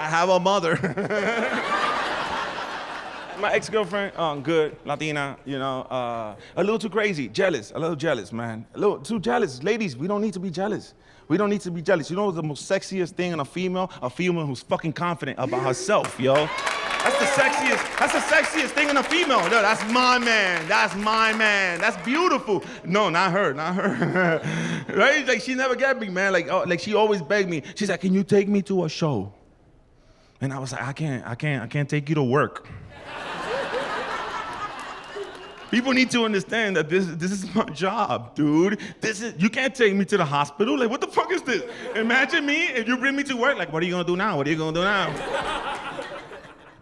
have a mother. My ex-girlfriend, good, Latina, a little too crazy, jealous, a little jealous, man. A little too jealous. Ladies, we don't need to be jealous. We don't need to be jealous. You know what's the most sexiest thing in a female? A female who's fucking confident about herself, yo. That's the sexiest thing in a female. No, that's my man. That's my man. That's beautiful. No, not her. Right? Like, she never get me, man. Like she always begged me. She's like, can you take me to a show? And I was like, I can't take you to work. People need to understand that this is my job, dude. You can't take me to the hospital. Like, what the fuck is this? Imagine me if you bring me to work. Like, what are you gonna do now? What are you gonna do now?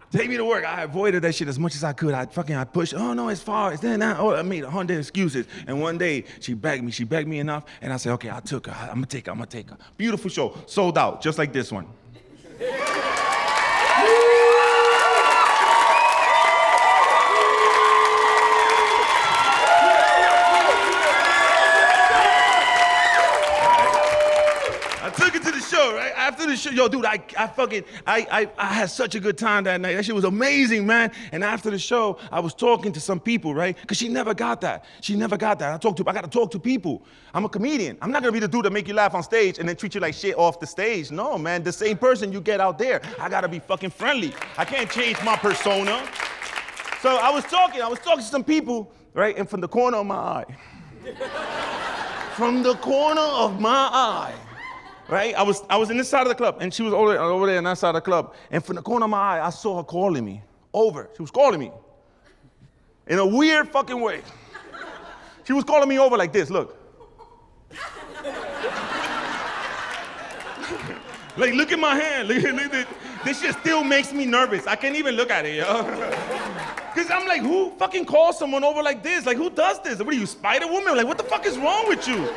Take me to work. I avoided that shit as much as I could. I pushed. Oh no, it's far. It's there now. Oh, I made 100 excuses. And one day she begged me enough, and I said, okay, I took her. I'm gonna take her. Beautiful show, sold out, just like this one. Right after the show, yo, dude, I had such a good time that night. That shit was amazing, man. And after the show, I was talking to some people, right? Because she never got that. I got to talk to people. I'm a comedian. I'm not gonna be the dude that make you laugh on stage and then treat you like shit off the stage. No, man, the same person you get out there. I gotta be fucking friendly. I can't change my persona. So I was talking to some people, right? And from the corner of my eye, right? I was in this side of the club, and she was over there in that side of the club. And from the corner of my eye, I saw her calling me over. She was calling me in a weird fucking way. She was calling me over like this, look. Like, look at my hand. Look, this shit still makes me nervous. I can't even look at it, yo. Because I'm like, who fucking calls someone over like this? Like, who does this? What are you, Spider-Woman? Like, what the fuck is wrong with you?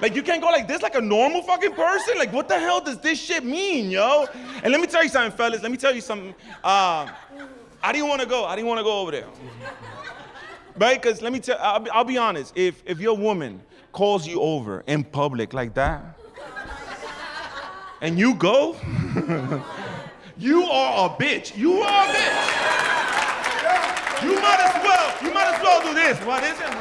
Like, you can't go like this like a normal fucking person? Like, what the hell does this shit mean, yo? And let me tell you something, fellas. Let me tell you something. I didn't want to go over there. Right? Because let me tell I'll be honest. If your woman calls you over in public like that, and you go, you are a bitch. You are a bitch. You might as well do this. What is it?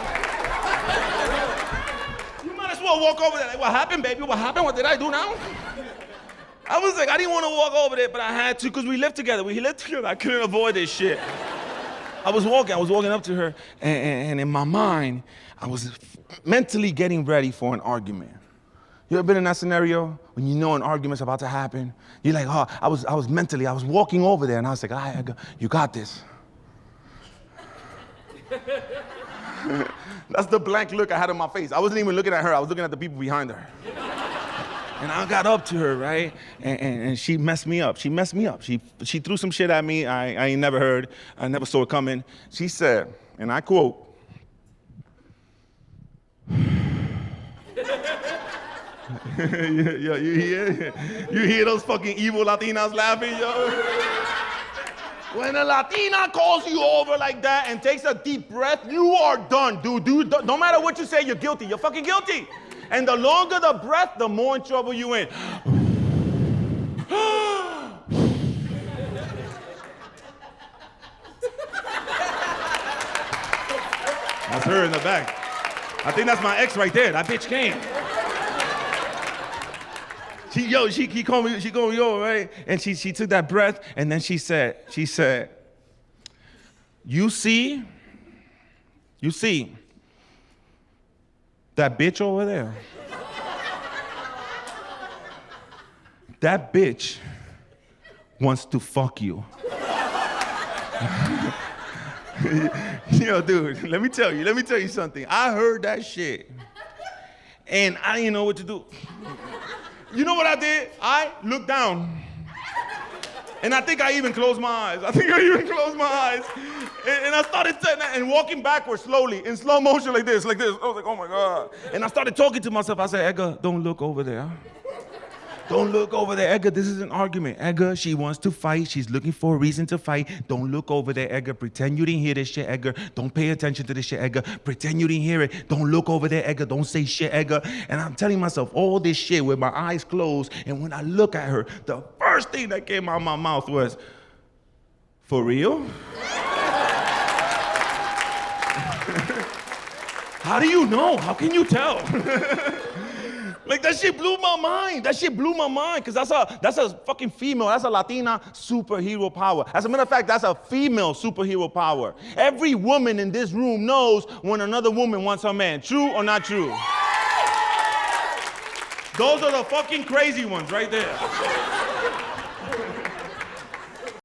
Well, walk over there. Like, what happened, baby? What happened? What did I do now? I was like, I didn't want to walk over there, but I had to because we lived together. I couldn't avoid this shit. I was walking up to her, and in my mind, I was mentally getting ready for an argument. You ever been in that scenario when you know an argument's about to happen? You're like, oh, I was walking over there, and I was like, you got this. That's the blank look I had on my face. I wasn't even looking at her. I was looking at the people behind her. And I got up to her, right? And she messed me up. She threw some shit at me I ain't never heard. I never saw it coming. She said, and I quote, yo, you hear those fucking evil Latinas laughing, yo? When a Latina calls you over like that and takes a deep breath, you are done, dude. No matter what you say, you're guilty. You're fucking guilty. And the longer the breath, the more in trouble you in. That's her in the back. I think that's my ex right there. That bitch came. She called me over, right? And she took that breath, and then she said, you see that bitch over there? That bitch wants to fuck you. Yo, dude, let me tell you something. I heard that shit, and I didn't know what to do. You know what I did? I looked down. And I think I even closed my eyes. And I started and walking backwards slowly, in slow motion like this. I was like, oh my God. And I started talking to myself. I said, Edgar, don't look over there. Don't look over there, Edgar. This is an argument. Edgar, she wants to fight. She's looking for a reason to fight. Don't look over there, Edgar. Pretend you didn't hear this shit, Edgar. Don't pay attention to this shit, Edgar. Pretend you didn't hear it. Don't look over there, Edgar. Don't say shit, Edgar. And I'm telling myself all this shit with my eyes closed. And when I look at her, the first thing that came out of my mouth was, for real? How do you know? How can you tell? Like, that shit blew my mind. That shit blew my mind, because that's a fucking female. That's a Latina superhero power. As a matter of fact, that's a female superhero power. Every woman in this room knows when another woman wants her man. True or not true? Those are the fucking crazy ones right there.